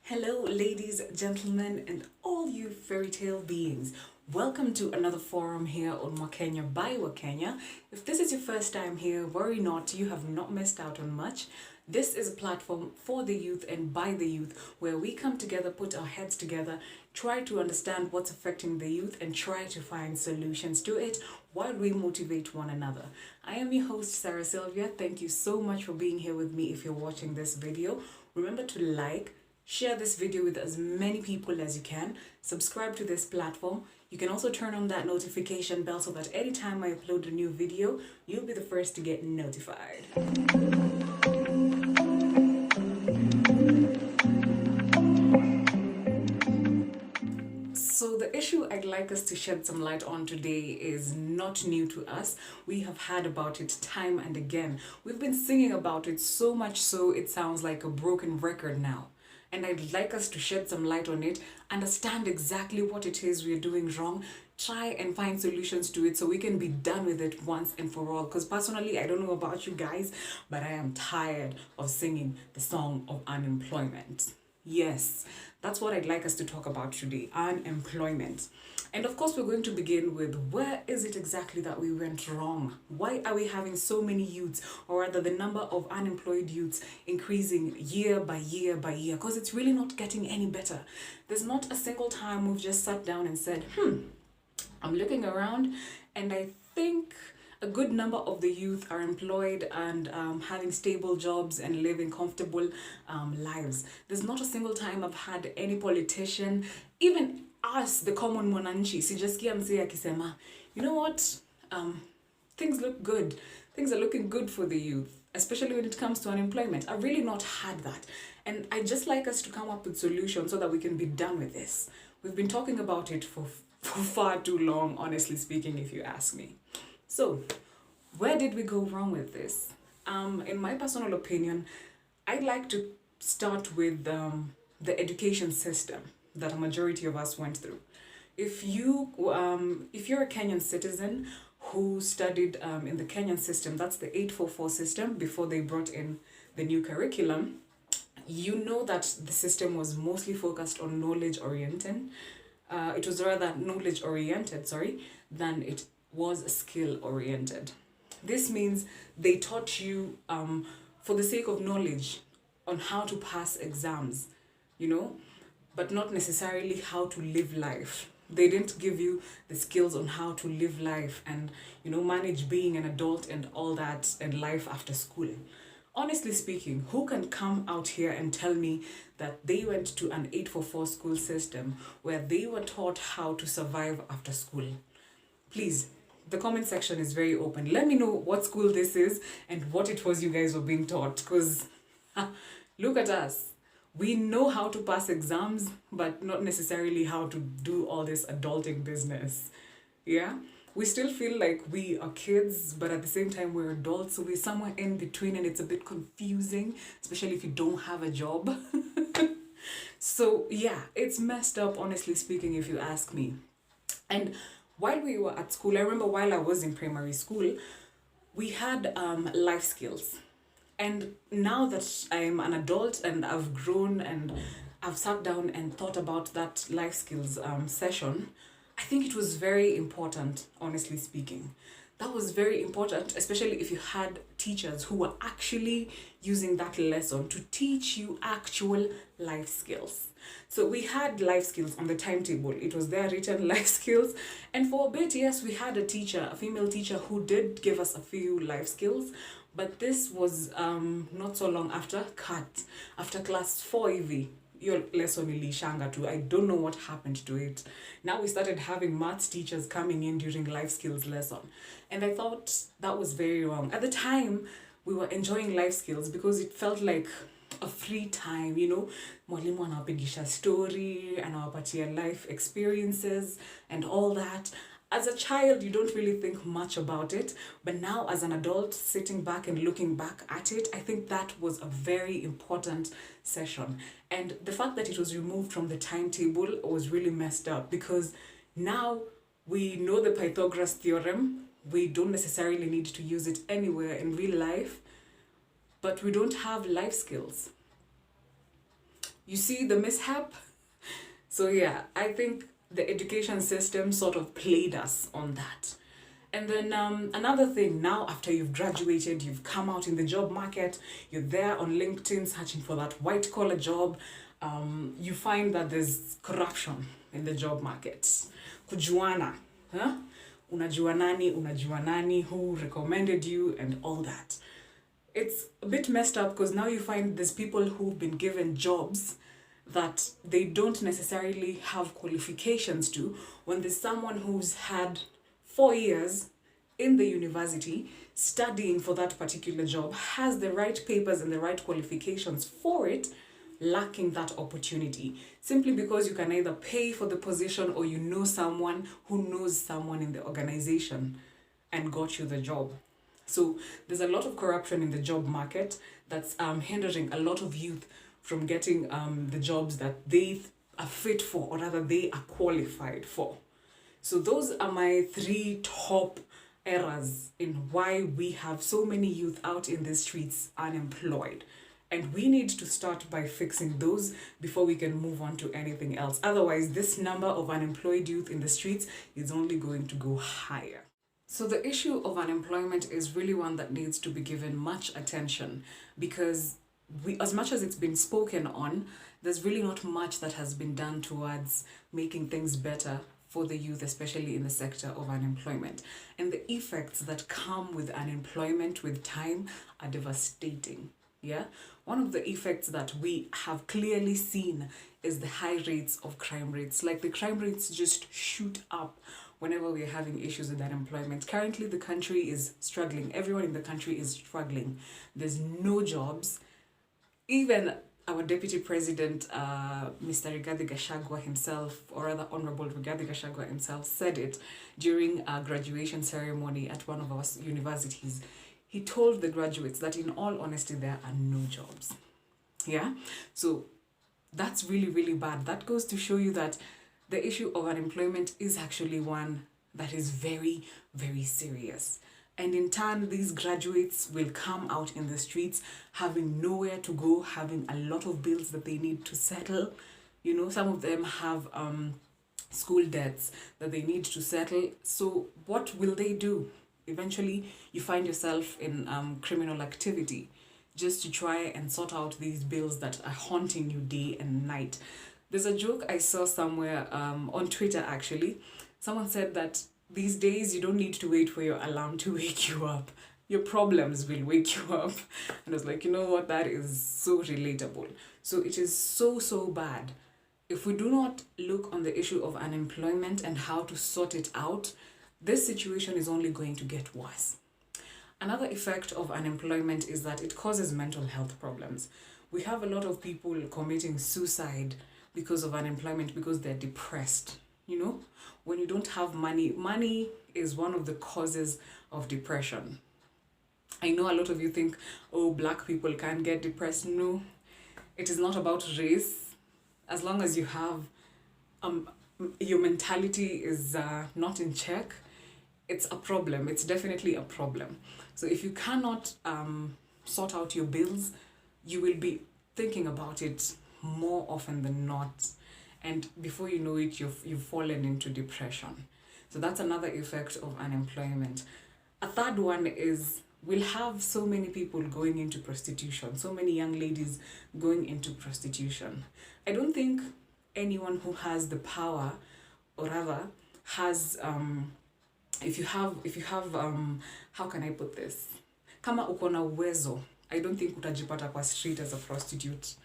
Hello, ladies, gentlemen, and all you fairy tale beings. Welcome to another forum here on MwaKenya by WaKenya. If this is your first time here, worry not, you have not missed out on much. This is a platform for the youth and by the youth where we come together, put our heads together, try to understand what's affecting the youth and try to find solutions to it while we motivate one another. I am your host, Sarah Sylvia. Thank you so much for being here with me if you're watching this video. Remember to like, share this video with as many people as you can. Subscribe to this platform. You can also turn on that notification bell so that anytime I upload a new video, you'll be the first to get notified. So the issue I'd like us to shed some light on today is not new to us. We have heard about it time and again. We've been singing about it so much so it sounds like a broken record now. And I'd like us to shed some light on it, understand exactly what it is we're doing wrong, try and find solutions to it so we can be done with it once and for all. Because personally, I don't know about you guys, but I am tired of singing the song of unemployment. Yes, that's what I'd like us to talk about today, unemployment. And of course, we're going to begin with where is it exactly that we went wrong? Why are we having so many youths, or rather the number of unemployed youths increasing year by year by year? Because it's really not getting any better. There's not a single time we've just sat down and said, I'm looking around and I think a good number of the youth are employed and having stable jobs and living comfortable lives. There's not a single time I've had any politician, even us, the common mwananchi, sijasikia mzee akisema, you know what, things look good. Things are looking good for the youth, especially when it comes to unemployment. I've really not had that. And I just like us to come up with solutions so that we can be done with this. We've been talking about it for far too long, honestly speaking, if you ask me. So, where did we go wrong with this? In my personal opinion, I'd like to start with the education system that a majority of us went through. If you're a Kenyan citizen who studied in the Kenyan system, that's the 844 system before they brought in the new curriculum, you know that the system was mostly focused on knowledge oriented. It was rather knowledge oriented, than it was skill oriented. This means they taught you for the sake of knowledge on how to pass exams, but not necessarily how to live life. They didn't give you the skills on how to live life and, manage being an adult and all that and life after school. Honestly speaking, who can come out here and tell me that they went to an 844 school system where they were taught how to survive after school? Please, the comment section is very open. Let me know what school this is and what it was you guys were being taught. Because look at us. We know how to pass exams, but not necessarily how to do all this adulting business. Yeah? We still feel like we are kids, but at the same time we're adults. So we're somewhere in between and it's a bit confusing, especially if you don't have a job. So yeah, it's messed up, honestly speaking, if you ask me. And while we were at school, I remember while I was in primary school, we had life skills. And now that I'm an adult and I've grown and I've sat down and thought about that life skills session, I think it was very important, honestly speaking. That was very important, especially if you had teachers who were actually using that lesson to teach you actual life skills. So we had life skills on the timetable. It was there written, life skills. And for a bit, yes, we had a teacher, a female teacher, who did give us a few life skills. But this was not so long after class 4 EV. Your lesson ilishanga too. I don't know what happened to it. Now we started having maths teachers coming in during life skills lesson. And I thought that was very wrong. At the time, we were enjoying life skills because it felt like a free time, mwalimu anawapigisha story, anawapatia life experiences and all that. As a child, you don't really think much about it, but now as an adult, sitting back and looking back at it, I think that was a very important session. And the fact that it was removed from the timetable was really messed up because now we know the Pythagoras theorem. We don't necessarily need to use it anywhere in real life, but we don't have life skills. You see the mishap? So yeah, I think the education system sort of played us on that. And then another thing, now after you've graduated, you've come out in the job market, you're there on LinkedIn searching for that white collar job, you find that there's corruption in the job market. Kujuana, huh? Unajua nani, who recommended you, and all that. It's a bit messed up because now you find there's people who've been given jobs that they don't necessarily have qualifications to, when there's someone who's had 4 years in the university studying for that particular job, has the right papers and the right qualifications for it, lacking that opportunity simply because you can either pay for the position or you know someone who knows someone in the organization and got you the job. So there's a lot of corruption in the job market that's hindering a lot of youth from getting the jobs that they are fit for, or rather they are qualified for. So those are my 3 top errors in why we have so many youth out in the streets unemployed. And we need to start by fixing those before we can move on to anything else. Otherwise, this number of unemployed youth in the streets is only going to go higher. So the issue of unemployment is really one that needs to be given much attention, because as much as it's been spoken on, there's really not much that has been done towards making things better for the youth, especially in the sector of unemployment. And the effects that come with unemployment with time are devastating. Yeah, one of the effects that we have clearly seen is the high rates of crime rates. Like, the crime rates just shoot up whenever we're having issues with unemployment. Currently, the country is struggling. Everyone in the country is struggling. There's no jobs. Even our Deputy President, Mr. Rigathi Gachagua himself, or rather Honorable Rigathi Gachagua himself, said it during a graduation ceremony at one of our universities. He told the graduates that in all honesty, there are no jobs. Yeah? So that's really, really bad. That goes to show you that the issue of unemployment is actually one that is very, very serious. And in turn, these graduates will come out in the streets having nowhere to go, having a lot of bills that they need to settle. You know, some of them have school debts that they need to settle. So what will they do? Eventually, you find yourself in criminal activity just to try and sort out these bills that are haunting you day and night. There's a joke I saw somewhere on Twitter, actually. Someone said that these days you don't need to wait for your alarm to wake you up. Your problems will wake you up. And I was like, you know what? That is so relatable. So it is so, so bad. If we do not look on the issue of unemployment and how to sort it out, this situation is only going to get worse. Another effect of unemployment is that it causes mental health problems. We have a lot of people committing suicide because of unemployment, because they're depressed. You know, when you don't have money, money is one of the causes of depression. I know a lot of you think, oh, black people can't get depressed. No, it is not about race. As long as you have, your mentality is not in check, it's a problem. It's definitely a problem. So if you cannot sort out your bills, you will be thinking about it more often than not. And before you know it, you've fallen into depression. So that's another effect of unemployment. A third one is we'll have so many people going into prostitution, so many young ladies going into prostitution. I don't think anyone who has the power, or rather has if you have how can I put this, kama uko na uwezo, I don't think utajipata kwa street as a prostitute.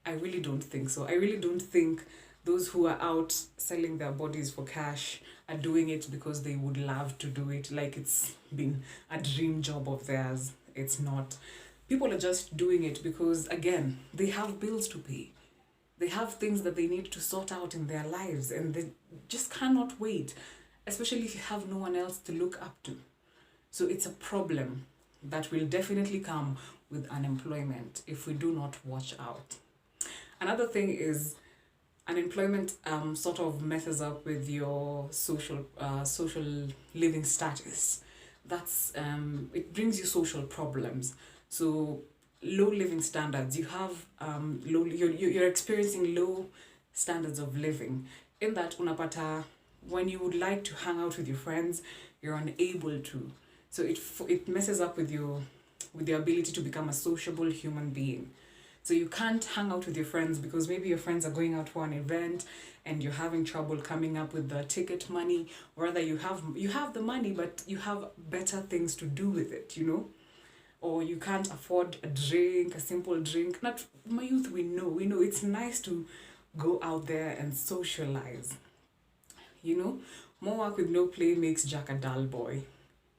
I really don't think so. I really don't think those who are out selling their bodies for cash are doing it because they would love to do it, like it's been a dream job of theirs. It's not. People are just doing it because, again, they have bills to pay. They have things that they need to sort out in their lives, and they just cannot wait, especially if you have no one else to look up to. So it's a problem that will definitely come with unemployment if we do not watch out. Another thing is unemployment sort of messes up with your social living status. That's it brings you social problems. So low living standards. You have you're experiencing low standards of living. In that unapata, when you would like to hang out with your friends, you're unable to. So it messes up with your ability to become a sociable human being. So you can't hang out with your friends because maybe your friends are going out for an event and you're having trouble coming up with the ticket money, or rather you have the money but you have better things to do with it, or you can't afford a drink, a simple drink. Not my youth, we know it's nice to go out there and socialize. More work with no play makes Jack a dull boy.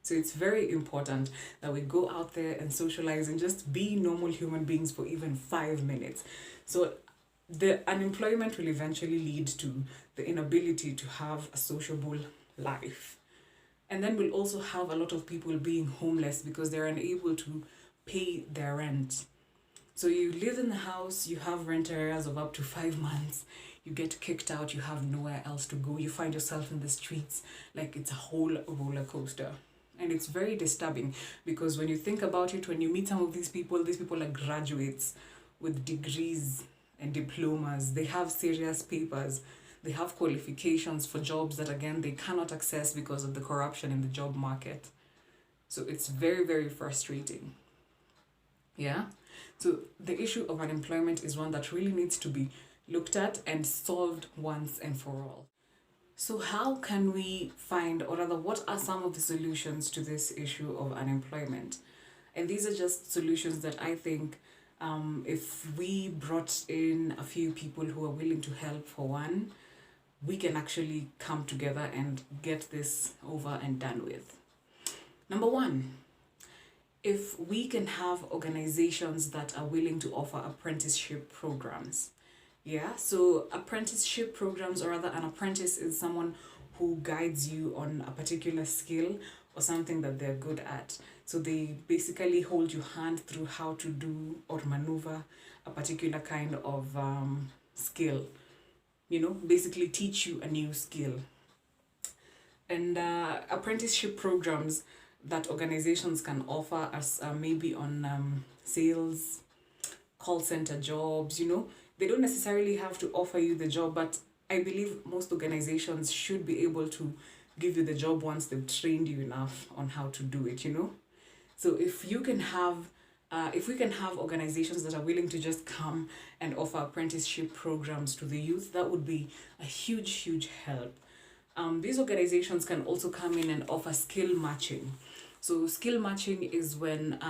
So it's very important that we go out there and socialize and just be normal human beings for even 5 minutes. So the unemployment will eventually lead to the inability to have a sociable life. And then we'll also have a lot of people being homeless because they're unable to pay their rent. So you live in the house, you have rent arrears of up to 5 months, you get kicked out, you have nowhere else to go, you find yourself in the streets like it's a whole roller coaster. And it's very disturbing because when you think about it, when you meet some of these people are graduates with degrees and diplomas. They have serious papers. They have qualifications for jobs that, again, they cannot access because of the corruption in the job market. So it's very, very frustrating. Yeah? So the issue of unemployment is one that really needs to be looked at and solved once and for all. So how can we find, or rather, what are some of the solutions to this issue of unemployment? And these are just solutions that I think if we brought in a few people who are willing to help, for one, we can actually come together and get this over and done with. Number one, if we can have organizations that are willing to offer apprenticeship programs. Yeah, so apprenticeship programs, or rather, an apprentice is someone who guides you on a particular skill or something that they're good at. So they basically hold your hand through how to do or maneuver a particular kind of skill. Basically teach you a new skill. And apprenticeship programs that organizations can offer us maybe on sales, call center jobs, They don't necessarily have to offer you the job, but I believe most organizations should be able to give you the job once they've trained you enough on how to do it, So if we can have organizations that are willing to just come and offer apprenticeship programs to the youth, that would be a huge, huge help. These organizations can also come in and offer skill matching. So skill matching is when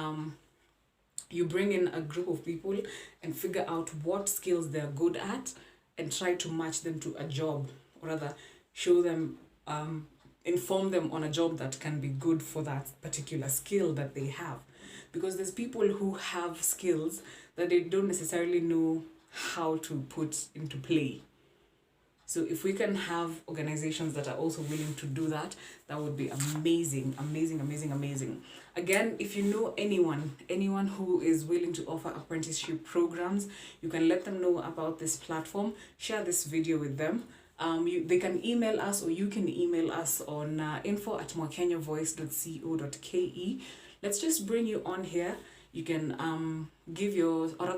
you bring in a group of people and figure out what skills they're good at and try to match them to a job, or rather show them, inform them on a job that can be good for that particular skill that they have. Because there's people who have skills that they don't necessarily know how to put into play. So if we can have organizations that are also willing to do that, that would be amazing, amazing, amazing, amazing. Again, if you know anyone who is willing to offer apprenticeship programs, you can let them know about this platform. Share this video with them. They can email us, or you can email us on info@mwakenyavoice.co.ke. Let's just bring you on here. You can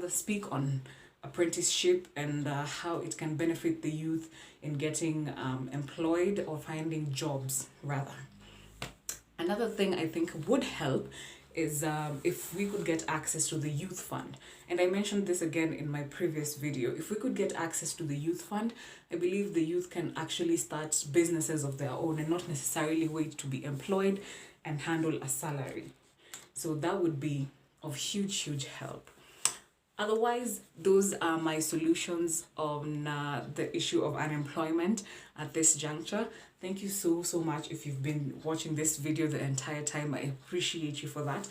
speak on apprenticeship and how it can benefit the youth in getting employed or finding jobs, rather. Another thing I think would help is if we could get access to the youth fund. And I mentioned this again in my previous video. If we could get access to the youth fund, I believe the youth can actually start businesses of their own and not necessarily wait to be employed and handle a salary. So that would be of huge, huge help. Otherwise, those are my solutions on the issue of unemployment at this juncture. Thank you so much if you've been watching this video the entire time. I appreciate you for that.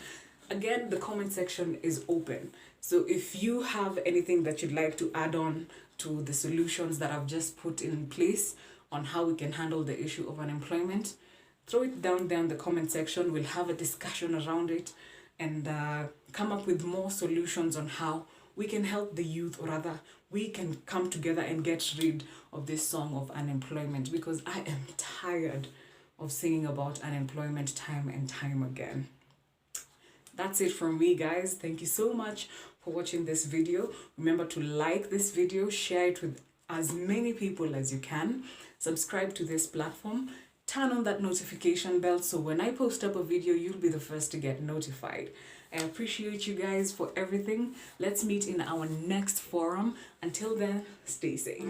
Again, the comment section is open. So if you have anything that you'd like to add on to the solutions that I've just put in place on how we can handle the issue of unemployment, throw it down there in the comment section. We'll have a discussion around it and come up with more solutions on how we can help the youth, or rather, we can come together and get rid of this song of unemployment, because I am tired of singing about unemployment time and time again. That's it from me, guys. Thank you so much for watching this video. Remember to like this video, share it with as many people as you can, subscribe to this platform, turn on that notification bell so when I post up a video, you'll be the first to get notified. I appreciate you guys for everything. Let's meet in our next forum. Until then, stay safe.